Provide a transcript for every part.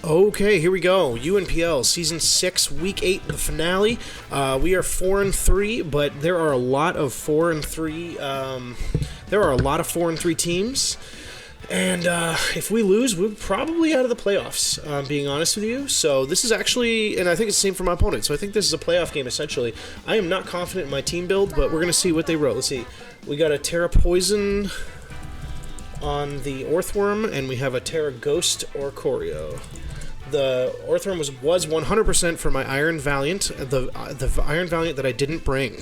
Okay, here we go. UNPL Season 6, Week 8, the finale. We are 4-3, but there are a lot of 4-3. There are a lot of 4-3 teams, and if we lose, we're probably out of the playoffs. Being honest with you, so this is actually, and I think it's the same for my opponent. So I think this is a playoff game essentially. I am not confident in my team build, but we're gonna see what they wrote. Let's see. We got a Terra Poison on the Orthworm, and we have a Terra Ghost Orcorio. The Orthworm was 100% for my Iron Valiant, the Iron Valiant that I didn't bring.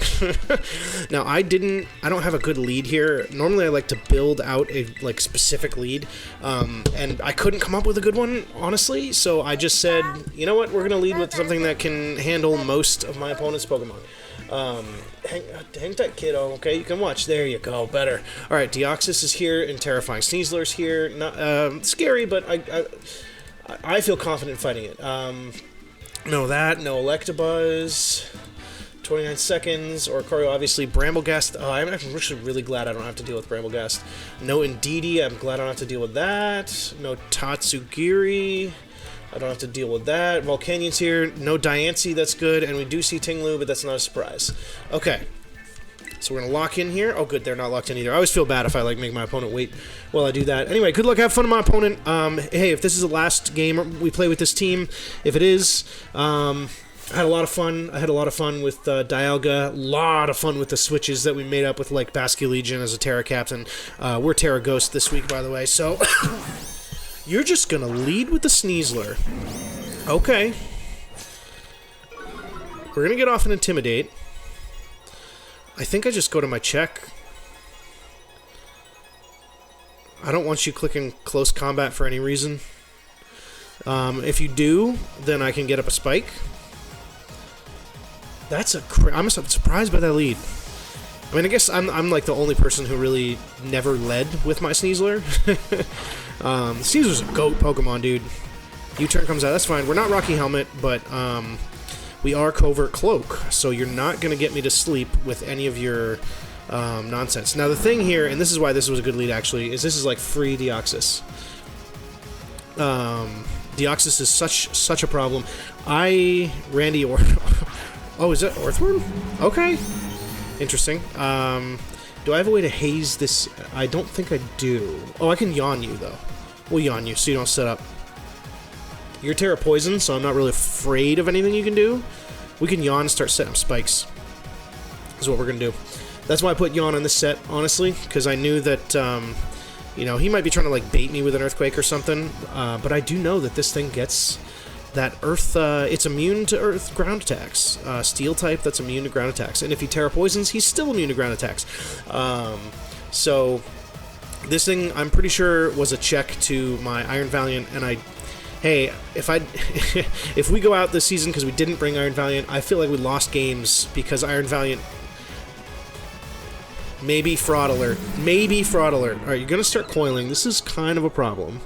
Now I don't have a good lead here. Normally I like to build out a specific lead, and I couldn't come up with a good one, honestly. So I just said, you know what, we're gonna lead with something that can handle most of my opponent's Pokemon. Hang tight, kiddo. Okay, you can watch. There you go. Better. All right, Deoxys is here, and Terrifying Sneasler's here. Not scary, but I feel confident fighting it. No Electabuzz. 29 seconds. Orcorio, obviously. Bramblegast. I'm actually really glad I don't have to deal with Bramblegast. No Indeedee. I'm glad I don't have to deal with that. No Tatsugiri. I don't have to deal with that. Volcanion's here. No Diancie. That's good. And we do see Tinglu, but that's not a surprise. Okay. So we're going to lock in here. Oh, good. They're not locked in either. I always feel bad if I make my opponent wait while I do that. Anyway, good luck. Have fun with my opponent. Hey, if this is the last game we play with this team, if it is, I had a lot of fun. I had a lot of fun with Dialga. A lot of fun with the switches that we made up with, Basculegion as a Terra Captain. We're Terra Ghost this week, by the way. So you're just going to lead with the Sneasler. Okay. We're going to get off and Intimidate. I think I just go to my check. I don't want you clicking close combat for any reason. If you do, then I can get up a spike. I'm surprised by that lead. I mean, I guess I'm the only person who really never led with my Sneasler. Sneasler's a GOAT Pokemon, dude. U-turn comes out, that's fine. We're not Rocky Helmet, but we are Covert Cloak, so you're not going to get me to sleep with any of your nonsense. Now, the thing here, and this is why this was a good lead, actually, is this is free Deoxys. Deoxys is such a problem. Randy Oh, is that Orthworm? Okay. Interesting. Do I have a way to haze this? I don't think I do. Oh, I can yawn you, though. We'll yawn you so you don't set up. You're Terra Poison, so I'm not really afraid of anything you can do. We can Yawn and start setting up spikes. Is what we're going to do. That's why I put Yawn on this set, honestly, because I knew that, he might be trying to, bait me with an Earthquake or something, but I do know that this thing gets that Earth, it's immune to Earth ground attacks. Steel type, that's immune to ground attacks. And if he Terra Poisons, he's still immune to ground attacks. So, this thing, I'm pretty sure, was a check to my Iron Valiant, and hey, if we go out this season because we didn't bring Iron Valiant, I feel like we lost games because Iron Valiant... Maybe Fraud Alert. Maybe Fraud Alert. Alright, you're going to start coiling. This is kind of a problem.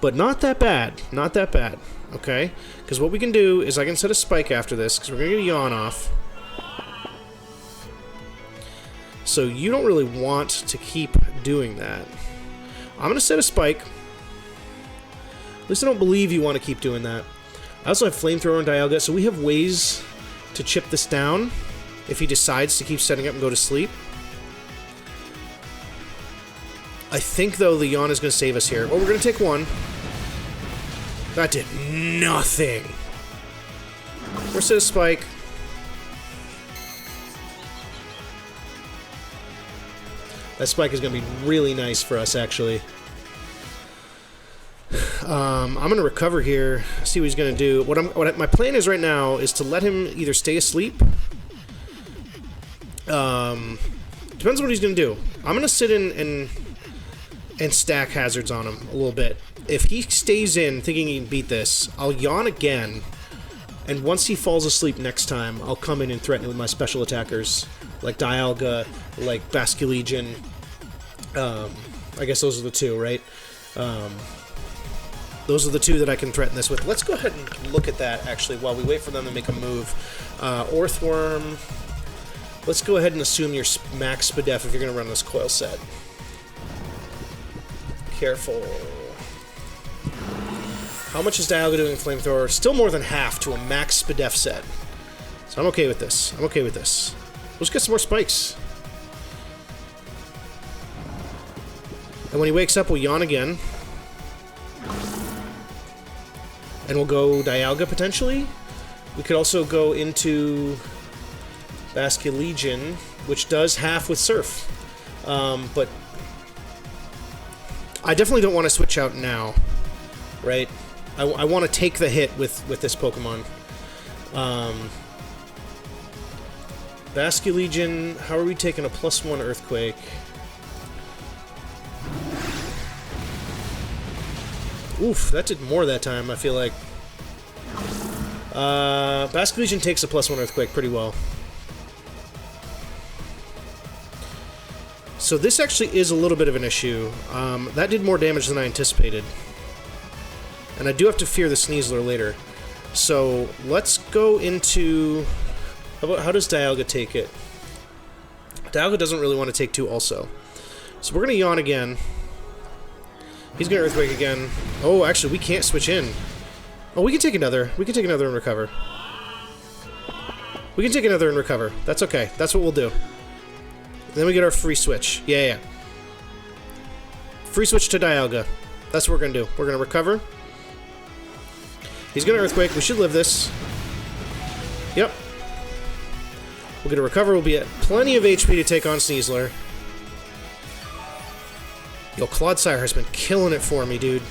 But not that bad. Not that bad. Okay? Because what we can do is I can set a spike after this because we're going to get a Yawn off. So you don't really want to keep doing that. I'm going to set a spike. At least I don't believe you want to keep doing that. I also have Flamethrower and Dialga, so we have ways to chip this down if he decides to keep setting up and go to sleep. I think, though, the Yawn is going to save us here. Oh, we're going to take one. That did nothing. We're set a spike. That spike is going to be really nice for us, actually. I'm going to recover here, see what he's going to do. My plan is right now is to let him either stay asleep. Depends on what he's going to do. I'm going to sit in and stack hazards on him a little bit. If he stays in thinking he can beat this, I'll Yawn again. And once he falls asleep next time, I'll come in and threaten it with my special attackers. Like Dialga, like Basculegion. I guess those are the two, right? Those are the two that I can threaten this with. Let's go ahead and look at that, actually, while we wait for them to make a move. Orthworm. Let's go ahead and assume you're max Spadef if you're going to run this coil set. Careful. How much is Dialga doing Flamethrower? Still more than half to a max Spadef set. So I'm okay with this. I'm okay with this. Let's get some more spikes. And when he wakes up, we'll yawn again. And we'll go Dialga, potentially. We could also go into Basculegion, which does half with Surf. But I definitely don't want to switch out now, right? I want to take the hit with this Pokemon. Basculegion, how are we taking a +1 Earthquake? Oof, that did more that time, I feel like. Basculegion takes a +1 Earthquake pretty well. So this actually is a little bit of an issue. That did more damage than I anticipated. And I do have to fear the Sneasler later. So let's go into... How does Dialga take it? Dialga doesn't really want to take 2 also. So we're going to yawn again. He's going to Earthquake again. Oh, actually, we can't switch in. Oh, we can take another. We can take another and recover. We can take another and recover. That's okay. That's what we'll do. Then we get our free switch. Yeah. Free switch to Dialga. That's what we're going to do. We're going to recover. He's going to Earthquake. We should live this. Yep. We're going to recover. We'll be at plenty of HP to take on Sneasler. Yo, Clodsire has been killing it for me, dude.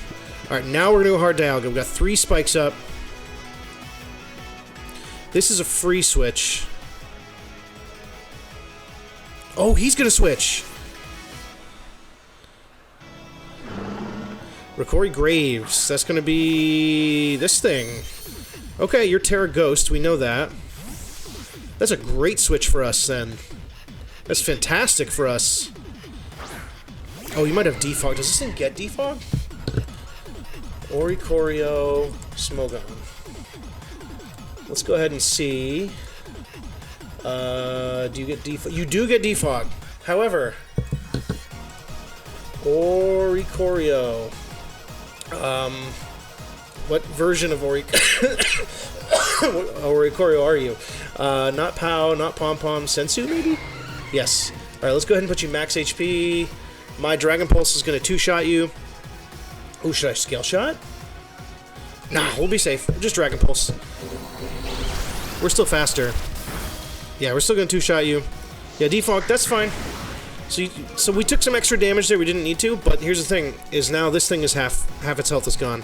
Alright, now we're going to go hard Dialga. We've got 3 spikes up. This is a free switch. Oh, he's going to switch. Ricori Graves. That's going to be this thing. Okay, you're Terra Ghost. We know that. That's a great switch for us, then. That's fantastic for us. Oh, you might have Defog. Does this thing get Defog? Oricorio, Smogon. Let's go ahead and see. Do you get Defog? You do get Defog. However, Oricorio. What version of Oricorio are you? Not Pow, not Pom Pom, Sensu maybe? Yes. Alright, let's go ahead and put you max HP. My Dragon Pulse is going to 2-shot you. Ooh, should I Scale Shot? Nah, we'll be safe. Just Dragon Pulse. We're still faster. Yeah, we're still going to 2-shot you. Yeah, Defog, that's fine. So we took some extra damage there we didn't need to, but here's the thing, is now this thing is half its health is gone.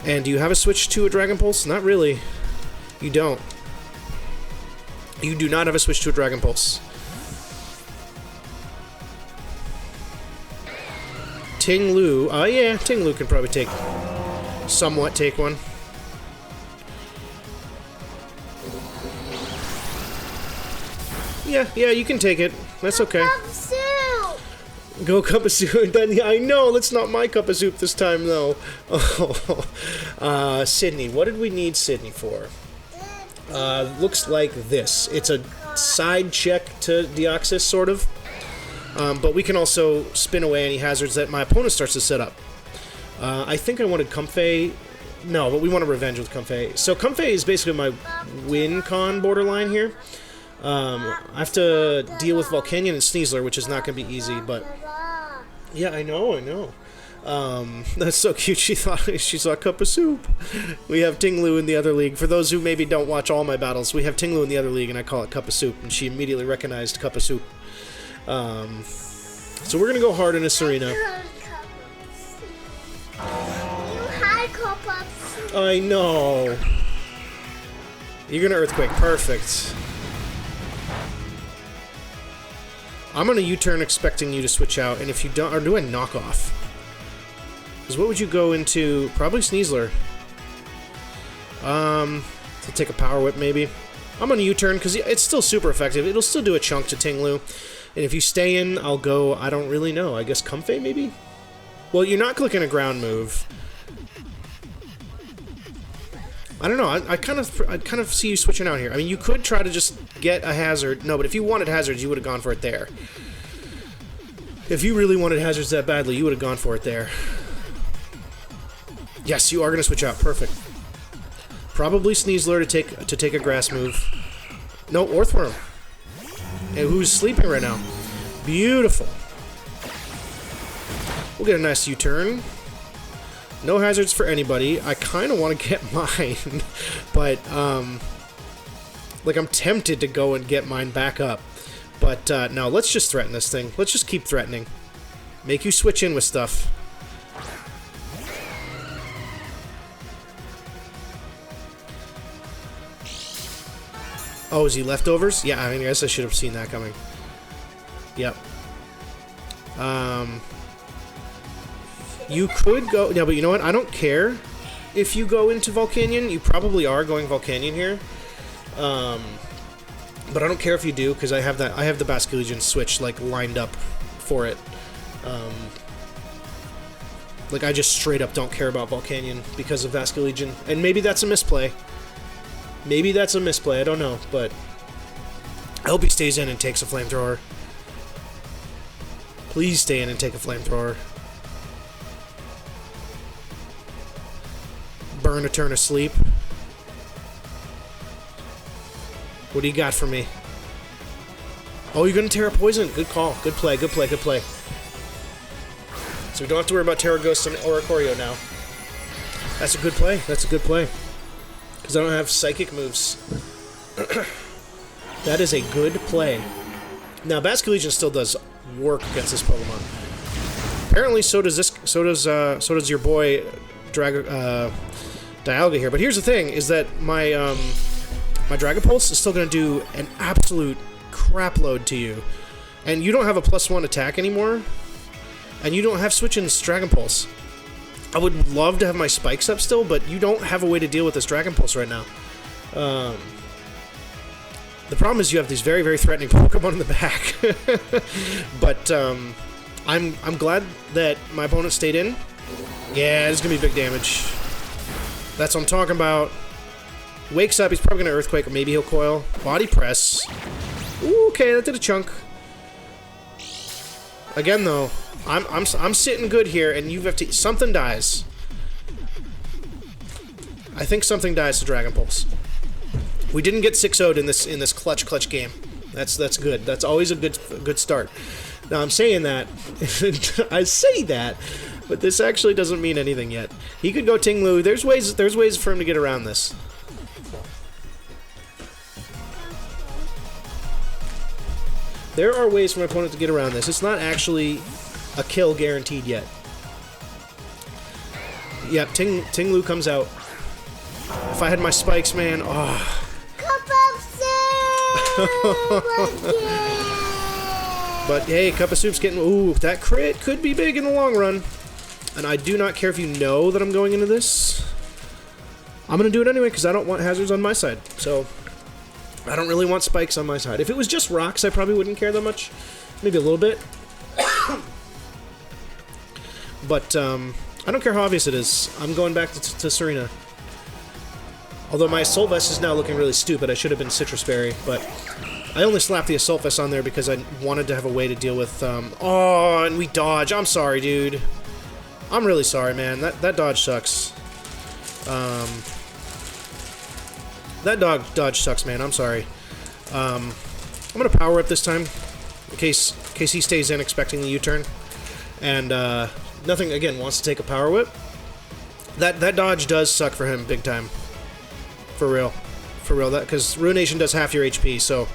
And do you have a switch to a Dragon Pulse? Not really. You don't. You do not have a switch to a Dragon Pulse. Ting Lu. Yeah, Ting Lu can probably somewhat take one. Yeah, you can take it. That's okay. Go cup of soup. I know, that's not my cup of soup this time, though. Sydney. What did we need Sydney for? Looks like this. It's a side check to Deoxys, sort of. But we can also spin away any hazards that my opponent starts to set up. I think I wanted Comfey. No, but we want a revenge with Comfey. So Comfey is basically my win-con borderline here. I have to deal with Volcanion and Sneasler, which is not going to be easy, but... Yeah, I know. That's so cute. She saw a cup of soup. We have Ting Lu in the other league. For those who maybe don't watch all my battles, we have Ting Lu in the other league, and I call it cup of soup, and she immediately recognized cup of soup. So we're going to go hard in this arena. I know. You're going to Earthquake. Perfect. I'm going to U-turn expecting you to switch out, and if you don't... Or do a knockoff. Because what would you go into? Probably Sneasler. To take a Power Whip, maybe. I'm going to U-turn, because it's still super effective. It'll still do a chunk to Ting Lu. And if you stay in, I'll go... I don't really know. I guess Comfey, maybe? Well, you're not clicking a ground move. I don't know. I kind of see you switching out here. I mean, you could try to just get a hazard. No, but if you wanted hazards, you would have gone for it there. If you really wanted hazards that badly, you would have gone for it there. Yes, you are going to switch out. Perfect. Probably Sneasler to take a grass move. No, Orthworm. And who's sleeping right now? Beautiful. We'll get a nice U-turn. No hazards for anybody. I kind of want to get mine, but like I'm tempted to go and get mine back up. But no, let's just threaten this thing. Let's just keep threatening. Make you switch in with stuff. Oh, is he leftovers? Yeah, I mean, I guess I should have seen that coming. Yep. You could go... No, but you know what? I don't care if you go into Volcanion. You probably are going Volcanion here. But I don't care if you do, because I have that. I have the Basculegion switch, like, lined up for it. Like, I just straight up don't care about Volcanion because of Basculegion. And maybe that's a misplay. Maybe that's a misplay, I don't know, but I hope he stays in and takes a flamethrower. Please stay in and take a flamethrower. Burn a turn of sleep. What do you got for me? Oh, you're gonna Terra Poison. Good call. Good play, good play, good play. So we don't have to worry about Terra Ghost and Oricorio now. That's a good play. That's a good play. Because I don't have psychic moves. That is a good play. Now, Basculegion still does work against this Pokemon. Apparently, so does this. So does your boy Dialga here. But here's the thing: is that my my Dragon Pulse is still going to do an absolute crap load to you, and you don't have a +1 attack anymore, and you don't have Switch-in's Dragon Pulse. I would love to have my spikes up still, but you don't have a way to deal with this Dragon Pulse right now. The problem is you have these very, very threatening Pokemon in the back. But I'm glad that my opponent stayed in. Yeah, it's gonna be big damage. That's what I'm talking about. Wakes up, he's probably gonna Earthquake, or maybe he'll Coil. Body Press. Ooh, okay, that did a chunk. Again, though, I'm sitting good here, and you have to... Something dies. I think something dies to Dragon Pulse. We didn't get 6-0'd in this clutch game. That's good. That's always a good start. Now I'm saying that I say that, but this actually doesn't mean anything yet. He could go Tinglu. There's ways for him to get around this. There are ways for my opponent to get around this. It's not actually a kill guaranteed yet. Yep, Tinglu comes out. If I had my spikes, man, oh. But hey, Cup of Soup's getting... Ooh, that crit could be big in the long run. And I do not care if you know that I'm going into this. I'm going to do it anyway because I don't want hazards on my side. So, I don't really want spikes on my side. If it was just rocks, I probably wouldn't care that much. Maybe a little bit. But, I don't care how obvious it is. I'm going back to Serena. Although my Assault Vest is now looking really stupid. I should have been Citrus Berry, but I only slapped the Assault Vest on there because I wanted to have a way to deal with, oh, and we dodge. I'm sorry, dude. I'm really sorry, man. That dodge sucks. That dodge sucks, man. I'm sorry. I'm gonna Power Whip this time, in case he stays in expecting the U-turn. And, nothing, again, wants to take a Power Whip. That dodge does suck for him big time. For real. For real. Because Ruination does half your HP, so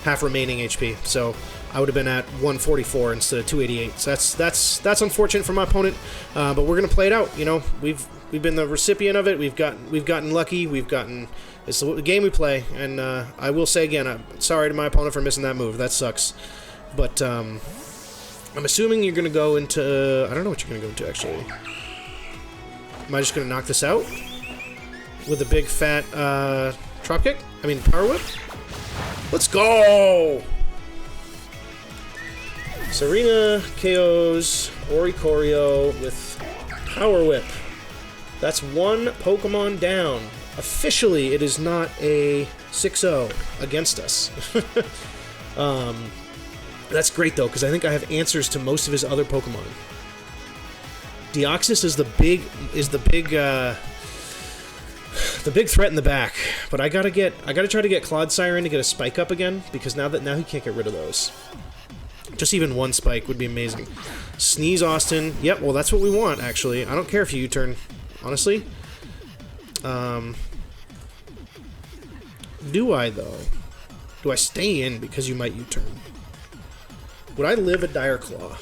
half remaining HP. So I would have been at 144 instead of 288. So that's unfortunate for my opponent. But we're gonna play it out. You know, we've been the recipient of it. We've gotten lucky. It's the game we play. And I will say again, I'm sorry to my opponent for missing that move. That sucks. But I'm assuming you're gonna go into... I don't know what you're gonna go into actually. Am I just gonna knock this out? With a big fat Drop Kick? I mean Power Whip? Let's go! Serena KOs Oricorio with Power Whip. That's one Pokemon down. Officially, it is not a 6-0 against us. That's great though, because I think I have answers to most of his other Pokemon. Deoxys is the big threat in the back. But I gotta try to get Clodsire in to get a spike up again, because now he can't get rid of those. Just even one spike would be amazing. Sneeze Austin. Yep, well that's what we want actually. I don't care if you U-turn, honestly. Do I though? Do I stay in because you might U-turn? Would I live a Dire Claw?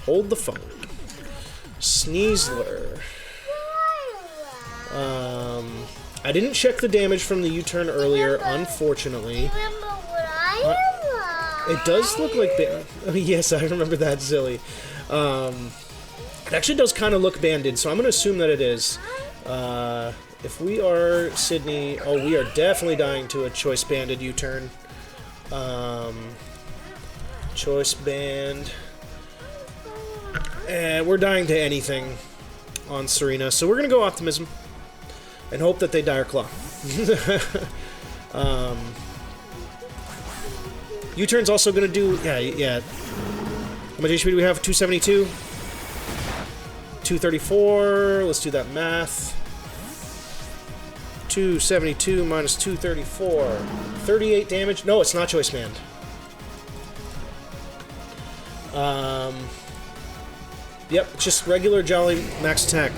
Hold the phone. Sneasler. I didn't check the damage from the U-turn earlier, unfortunately. It does look like... Oh, yes, I remember that, Zilly. It actually does kind of look banded, so I'm going to assume that it is. If we are Sydney... Oh, we are definitely dying to a choice banded U-turn. Choice band... we're dying to anything on Serena, so we're going to go Optimism. And hope that they Dire Claw. U-turn's also going to do... Yeah. How much HP do we have? 272? 234. Let's do that math. 272 minus 234. 38 damage. No, it's not Choice Band. Yep, it's just regular Jolly max attack.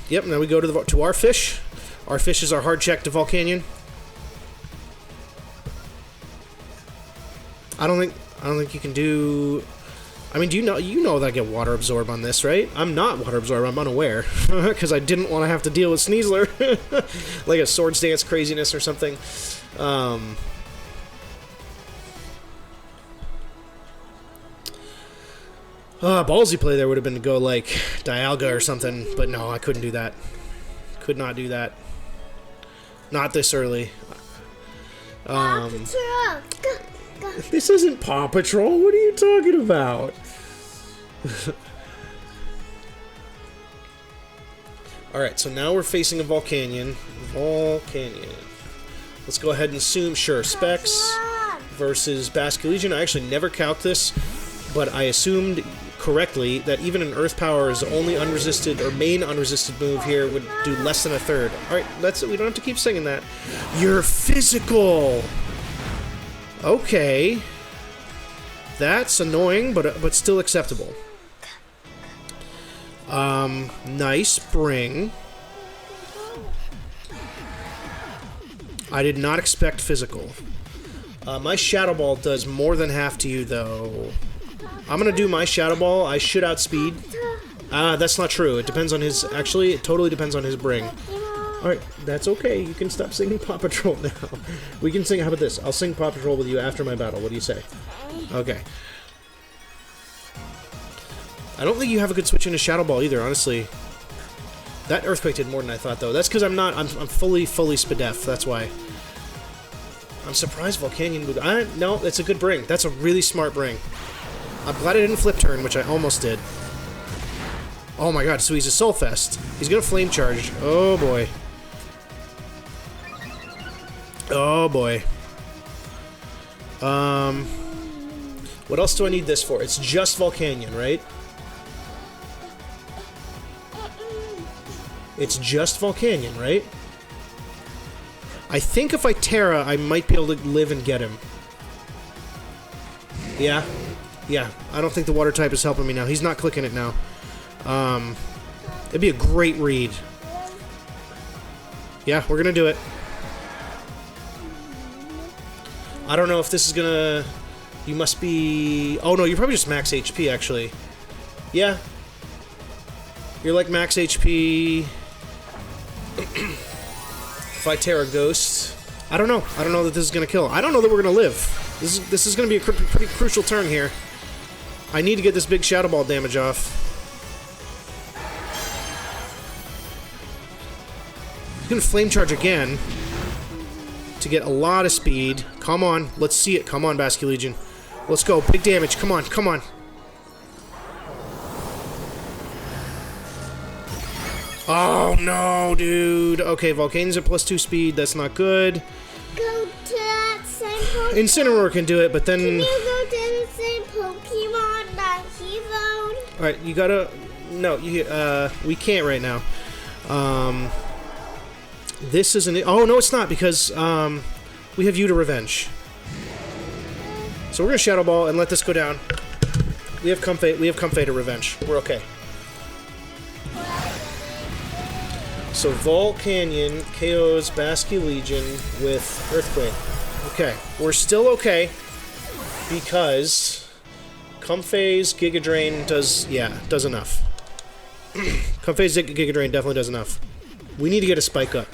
Yep, now we go to our fish. Our fish is our hard check to Volcanion. I don't think you can do... I mean, you know that I get Water Absorb on this, right? I'm not Water Absorb, I'm unaware. Because I didn't want to have to deal with Sneasler. Like a Swords Dance craziness or something. Ballsy play there would have been to go, like, Dialga or something, but no, I couldn't do that. Could not do that. Not this early. This isn't Paw Patrol, what are you talking about? Alright, so now we're facing a Volcanion. Let's go ahead and assume, sure, Specs versus Basculegion. I actually never calc this, but I assumed correctly that even an Earth Power's only unresisted or main unresisted move here would do less than a third. Alright, that's it. We don't have to keep saying that. You're physical! Okay. That's annoying, but still acceptable. Nice bring. I did not expect physical. My Shadow Ball does more than half to you, though. I'm gonna do my Shadow Ball. I should outspeed. That's not true. It depends on his... Actually, it totally depends on his bring. Alright, that's okay. You can stop singing Paw Patrol now. We can sing... How about this? I'll sing Paw Patrol with you after my battle. What do you say? Okay. I don't think you have a good switch into Shadow Ball either, honestly. That Earthquake did more than I thought, though. That's because I'm not... I'm fully Spadef. That's why. I'm surprised Volcanion would... No, it's a good bring. That's a really smart bring. I'm glad I didn't flip turn, which I almost did. Oh my god, so he's a Soul Fest. He's gonna Flame Charge. Oh boy. Oh boy. What else do I need this for? It's just Volcanion, right? It's just Volcanion, right? I think if I Terra, I might be able to live and get him. Yeah. Yeah, I don't think the water type is helping me now. He's not clicking it now. It'd be a great read. Yeah, we're gonna do it. I don't know if this is gonna... You must be... Oh no, you're probably just max HP, actually. Yeah. You're like max HP... If I Terra Ghost... I don't know. I don't know that this is gonna kill. I don't know that we're gonna live. This is gonna be a pretty crucial turn here. I need to get this big Shadow Ball damage off. He's gonna Flame Charge again to get a lot of speed. Come on, let's see it. Come on, Basculegion. Let's go. Big damage. Come on, come on. Oh no, dude. Okay, Volcanion's at +2 speed. That's not good. Go to that same Pokemon. Incineroar can do it, but then... Can you go to the same Pokemon? Alright, you gotta... No, we can't right now. This isn't... Oh, no, it's not, because we have you to revenge. So we're gonna Shadow Ball and let this go down. We have Comfey to revenge. We're okay. So Volcanion KOs Basque Legion with Earthquake. Okay, we're still okay because Comfey's Giga Drain does enough. Comfey's Giga Drain definitely does enough. We need to get a spike up.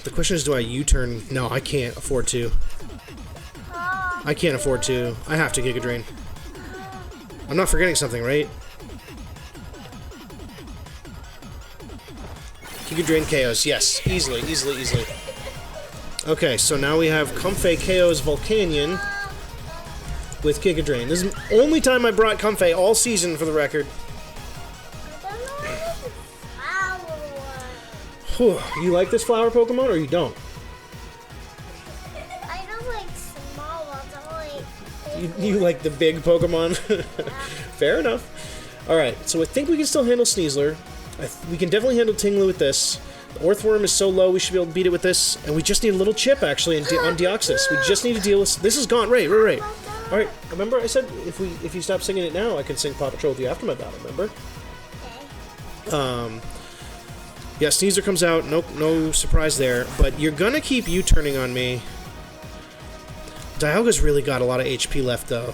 The question is, do I U-turn? No, I can't afford to. I can't afford to. I have to Giga Drain. I'm not forgetting something, right? Giga Drain KOs. Yes. Easily, easily, easily. Okay, so now we have Comfey KOs Volcanion with Giga Drain. This is the only time I brought Comfey all season, for the record. Whew. You like this flower Pokemon, or you don't? I don't like small ones. I like... You like the big Pokemon? Yeah. Fair enough. Alright, so I think we can still handle Sneasler. We can definitely handle Tinglu with this. The Orthworm is so low, we should be able to beat it with this. And we just need a little chip, actually, on Deoxys. We just need to deal with... This is gone. Right. Alright, remember I said if you stop singing it now, I can sing Paw Patrol with you after my battle, remember? Okay. Yeah, Sneasler comes out, no surprise there, but you're gonna keep U-turning on me. Dialga's really got a lot of HP left, though.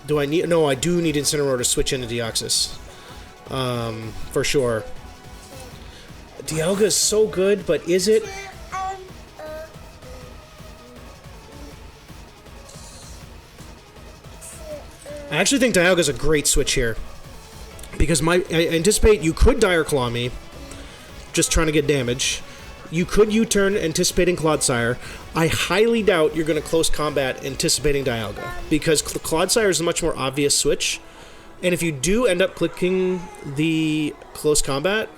Do I need... No, I do need Incineroar to switch into Deoxys. For sure. Dialga's so good, but is it... I actually think Dialga's a great switch here. Because I anticipate you could Dire Claw me, just trying to get damage. You could U-turn anticipating Clodsire. I highly doubt you're going to close combat anticipating Dialga, because Clodsire is a much more obvious switch. And if you do end up clicking the close combat,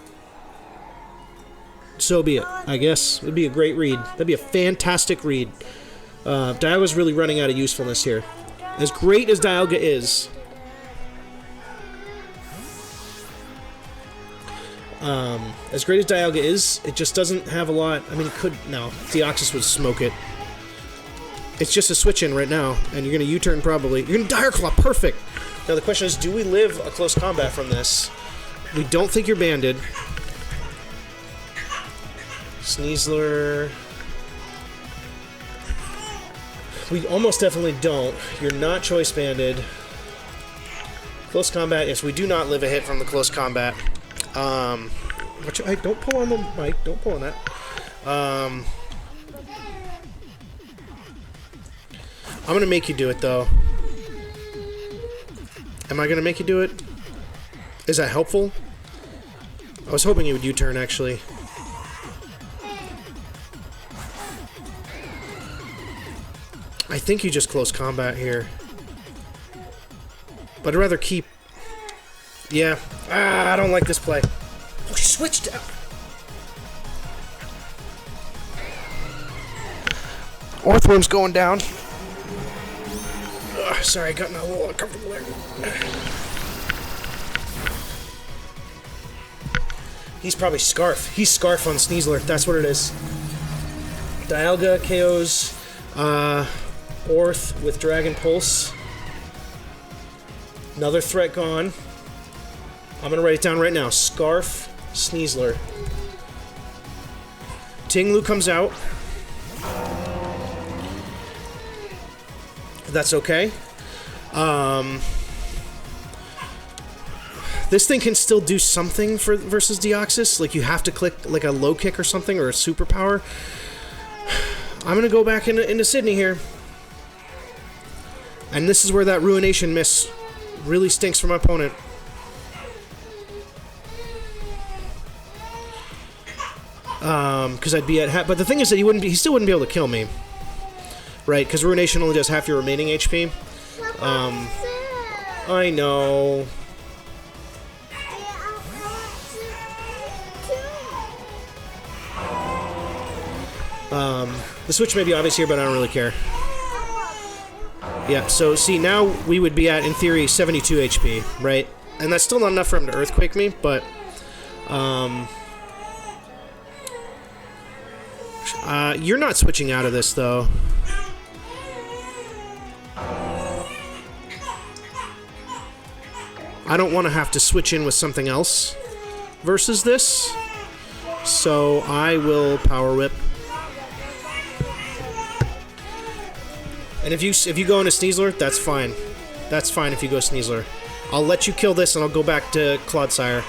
so be it. I guess it would be a great read. That'd be a fantastic read. Dialga's really running out of usefulness here. As great as Dialga is... as great as Dialga is, it just doesn't have a lot. I mean, it could... No, Deoxys would smoke it. It's just a switch-in right now, and you're going to U-turn probably. You're going to Dire Claw, perfect! Now the question is, do we live a close combat from this? We don't think you're banded. Sneasler... We almost definitely don't. You're not choice banded. Close combat, yes, we do not live a hit from the close combat. Don't pull on the mic. Don't pull on that. I'm gonna make you do it, though. Am I gonna make you do it? Is that helpful? I was hoping you would U-turn, actually. I think you just close combat here. But I'd rather keep... Yeah. I don't like this play. Oh, she switched out. Orthworm's going down. Ugh, sorry, I got a little uncomfortable there. He's probably Scarf. He's Scarf on Sneasler. That's what it is. Dialga KOs Orth with Dragon Pulse. Another threat gone. I'm going to write it down right now. Scarf, Sneasler. Tinglu comes out. That's okay. This thing can still do something versus Deoxys. Like, you have to click like a low kick or something, or a superpower. I'm going to go back into Sydney here. And this is where that Ruination miss really stinks for my opponent. Because I'd be at half, but the thing is that he still wouldn't be able to kill me, right? Because Ruination only does half your remaining HP. I know. The switch may be obvious here, but I don't really care. Yeah, so see, now we would be at, in theory, 72 HP, right? And that's still not enough for him to Earthquake me, but... you're not switching out of this, though. I don't want to have to switch in with something else versus this, so I will Power Whip. And if you go into Sneasler, that's fine. That's fine if you go Sneasler. I'll let you kill this, and I'll go back to Clodsire.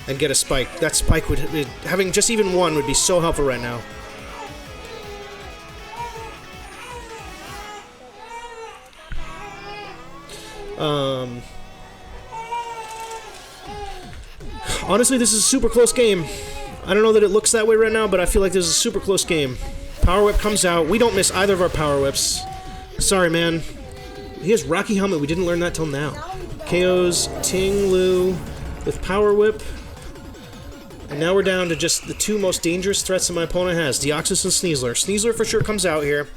And get a Spike. That Spike would... having just even one would be so helpful right now. Honestly, this is a super close game. I don't know that it looks that way right now, but I feel like this is a super close game. Power Whip comes out. We don't miss either of our Power Whips. Sorry, man. He has Rocky Helmet. We didn't learn that till now. KOs Ting Lu with Power Whip. And now we're down to just the two most dangerous threats that my opponent has. Deoxys and Sneasler. Sneasler for sure comes out here.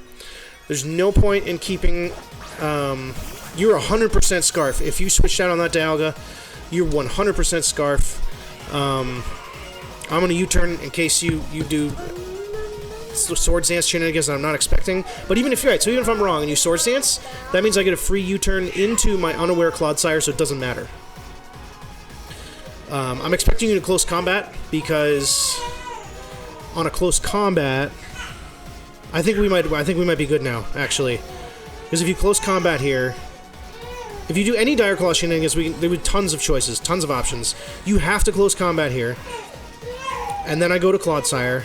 There's no point in keeping... you're 100% Scarf. If you switched out on that Dialga, you're 100% Scarf. I'm going to U-turn in case you do Swords Dance shenanigans that I'm not expecting. But even if you're right, so even if I'm wrong and you Swords Dance, that means I get a free U-turn into my unaware Clodsire, so it doesn't matter. I'm expecting you to close combat because on a close combat, I think we might be good now, actually. Because if you close combat here, if you do any Dire Claw shenanigans, there would be tons of choices, tons of options. You have to close combat here. And then I go to Clodsire,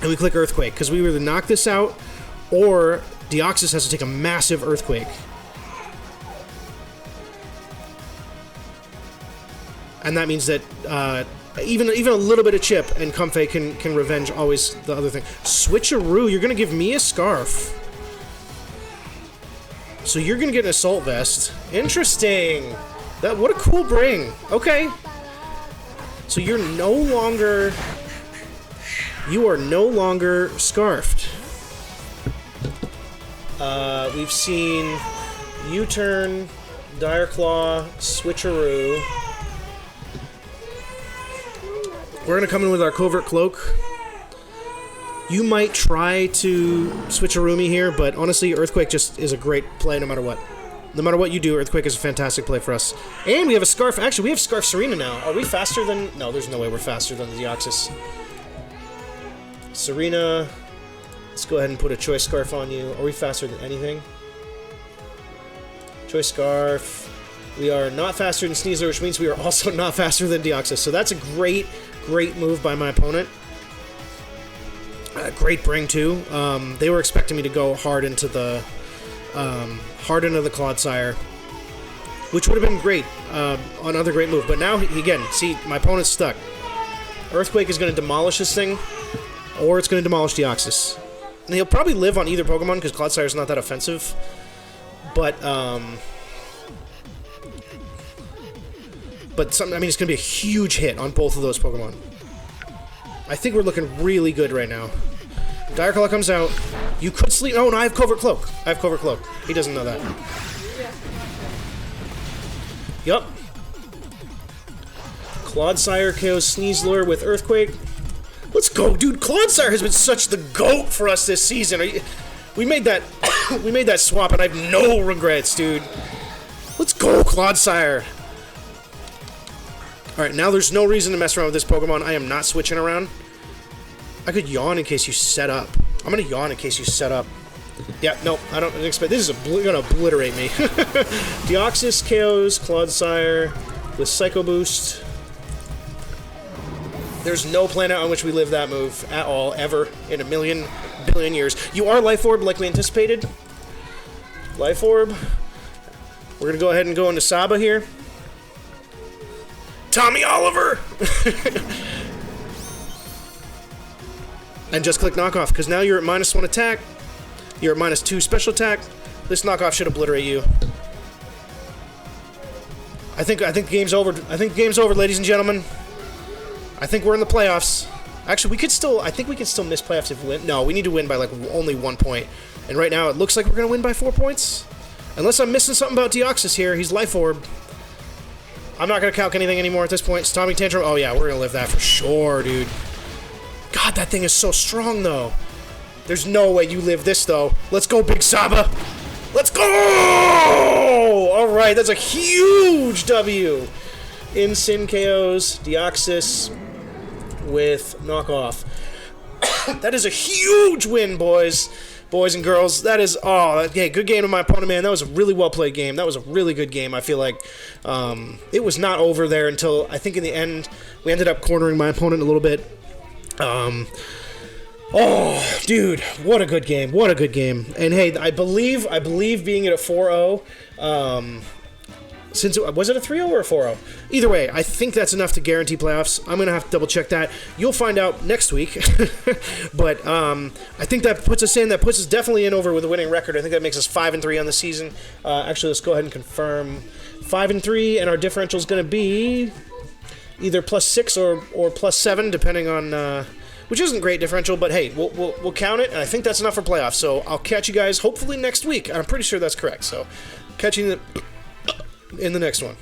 and we click Earthquake, because we either knock this out, or Deoxys has to take a massive Earthquake. And that means that even a little bit of chip, and Comfey can revenge always the other thing. Switcheroo, you're going to give me a Scarf. So you're going to get an Assault Vest. Interesting. What a cool bring. Okay. So you're no longer... You are no longer Scarfed. We've seen U-turn, Dire Claw, Switcheroo. We're going to come in with our Covert Cloak. You might try to Switcheroo me here, but honestly, Earthquake just is a great play no matter what. No matter what you do, Earthquake is a fantastic play for us. And we have a Scarf. Actually, we have Scarf Serena now. Are we faster than... No, there's no way we're faster than the Deoxys. Serena. Let's go ahead and put a Choice Scarf on you. Are we faster than anything? Choice Scarf. We are not faster than Sneasler, which means we are also not faster than Deoxys. So that's a great, great move by my opponent. Great bring, too. They were expecting me to go hard into the Clodsire, which would have been great. Another great move. But now, again, see, my opponent's stuck. Earthquake is going to demolish this thing, or it's going to demolish Deoxys. And he'll probably live on either Pokemon, because Clodsire is not that offensive. But it's going to be a huge hit on both of those Pokemon. I think we're looking really good right now. Dire Claw comes out. You could sleep... Oh, no, I have Covert Cloak. I have Covert Cloak. He doesn't know that. Yup. Clodsire KOs Sneasler with Earthquake. Let's go, dude. Clodsire has been such the GOAT for us this season. We made that we made that swap, and I have no regrets, dude. Let's go, Clodsire. Alright, now there's no reason to mess around with this Pokemon. I am not switching around. I could yawn in case you set up. I'm gonna yawn in case you set up. Yeah, no, I don't expect... This is gonna obliterate me. Deoxys KOs Clodsire with Psycho Boost. There's no planet on which we live that move at all, ever, in a billion years. You are Life Orb like we anticipated. Life Orb. We're gonna go ahead and go into Saba here. Tommy Oliver! And just click knockoff, because now you're at -1 attack. You're at -2 special attack. This knockoff should obliterate you. I think the game's over. I think the game's over, ladies and gentlemen. I think we're in the playoffs. Actually, we could still. I think we can still miss playoffs if we win. No, we need to win by like only 1 point. And right now, it looks like we're gonna win by 4 points. Unless I'm missing something about Deoxys here. He's Life Orb. I'm not gonna calc anything anymore at this point. Stormy Tantrum. Oh yeah, we're gonna live that for sure, dude. God, that thing is so strong though. There's no way you live this though. Let's go, Big Saba. Let's go! All right, that's a huge W. In Sin KOs, Deoxys with knockoff. That is a huge win, boys and girls. That is, okay, good game to my opponent, man. That was a really well-played game. That was a really good game. I feel like it was not over there until, I think in the end, we ended up cornering my opponent a little bit. Oh, dude, what a good game. What a good game. And hey, I believe being at a 4-0, since was it a 3-0 or a 4-0? Either way, I think that's enough to guarantee playoffs. I'm going to have to double check that. You'll find out next week. But I think that puts us in. That puts us definitely in over with a winning record. I think that makes us 5-3 on the season. Actually, let's go ahead and confirm 5-3, and our differential is going to be either +6 or +7, depending on... which isn't great differential, but hey, we'll count it, and I think that's enough for playoffs. So I'll catch you guys hopefully next week. I'm pretty sure that's correct. So catch you in the next one.